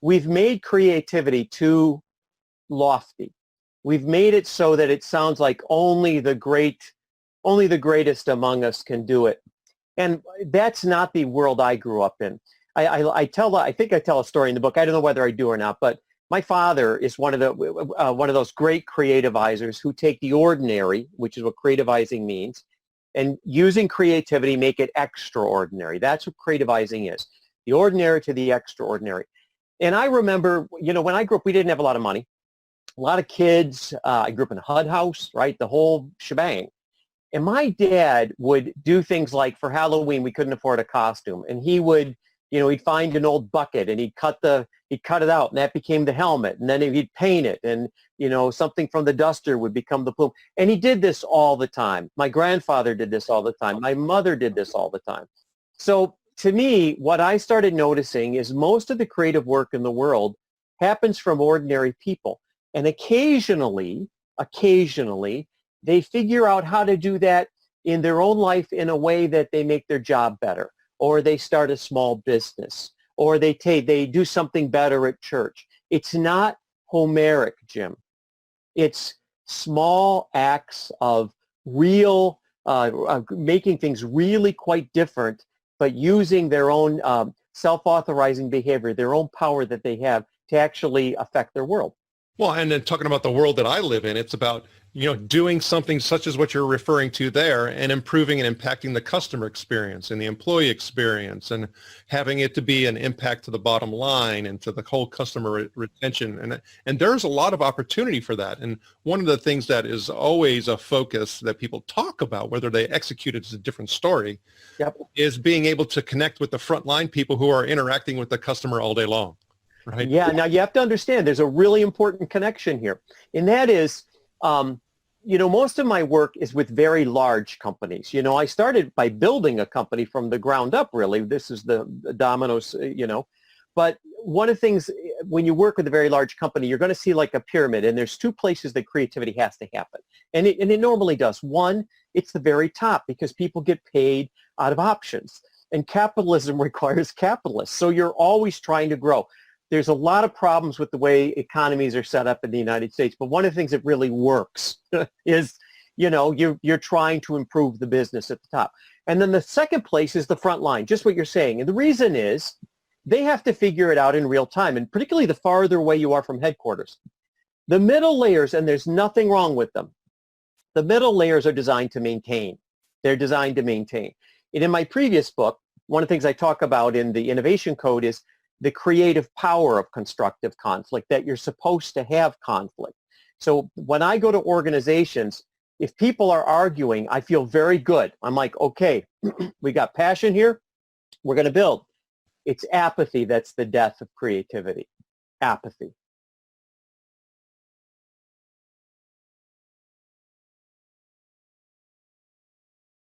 we've made creativity too lofty. We've made it so that it sounds like only the greatest among us can do it. And that's not the world I grew up in. I think I tell a story in the book. I don't know whether I do or not, but my father is one of those great creativizers who take the ordinary, which is what creativizing means, and using creativity make it extraordinary. That's what creativizing is, the ordinary to the extraordinary. And I remember, when I grew up, we didn't have a lot of money, a lot of kids. I grew up in a HUD house, right, the whole shebang. And my dad would do things like, for Halloween, we couldn't afford a costume, and he would, he'd find an old bucket and he'd cut it out, and that became the helmet, and then he'd paint it, and something from the duster would become the plume. And he did this all the time. My grandfather did this all the time. My mother did this all the time. So to me, what I started noticing is most of the creative work in the world happens from ordinary people. And occasionally, they figure out how to do that in their own life in a way that they make their job better, or they start a small business, or they do something better at church. It's not Homeric, Jim. It's small acts of real, making things really quite different, but using their own self-authorizing behavior, their own power that they have to actually affect their world. Well, and then talking about the world that I live in, it's about, doing something such as what you're referring to there and improving and impacting the customer experience and the employee experience and having it to be an impact to the bottom line and to the whole customer retention. And there's a lot of opportunity for that. And one of the things that is always a focus that people talk about, whether they execute it is a different story, yep, is being able to connect with the frontline people who are interacting with the customer all day long. Right? Yeah, now you have to understand there's a really important connection here. And that is, most of my work is with very large companies. I started by building a company from the ground up, really. This is the Domino's, But one of the things, when you work with a very large company, you're going to see like a pyramid, and there's two places that creativity has to happen. And it normally does. One, it's the very top because people get paid out of options. And capitalism requires capitalists. So you're always trying to grow. There's a lot of problems with the way economies are set up in the United States, but one of the things that really works is, you're trying to improve the business at the top. And then the second place is the front line, just what you're saying. And the reason is they have to figure it out in real time, and particularly the farther away you are from headquarters. The middle layers, and there's nothing wrong with them, the middle layers are designed to maintain. They're designed to maintain. And in my previous book, one of the things I talk about in the Innovation Code is the creative power of constructive conflict, that you're supposed to have conflict. So when I go to organizations, if people are arguing, I feel very good. I'm like, okay, we got passion here. We're going to build. It's apathy that's the death of creativity. Apathy.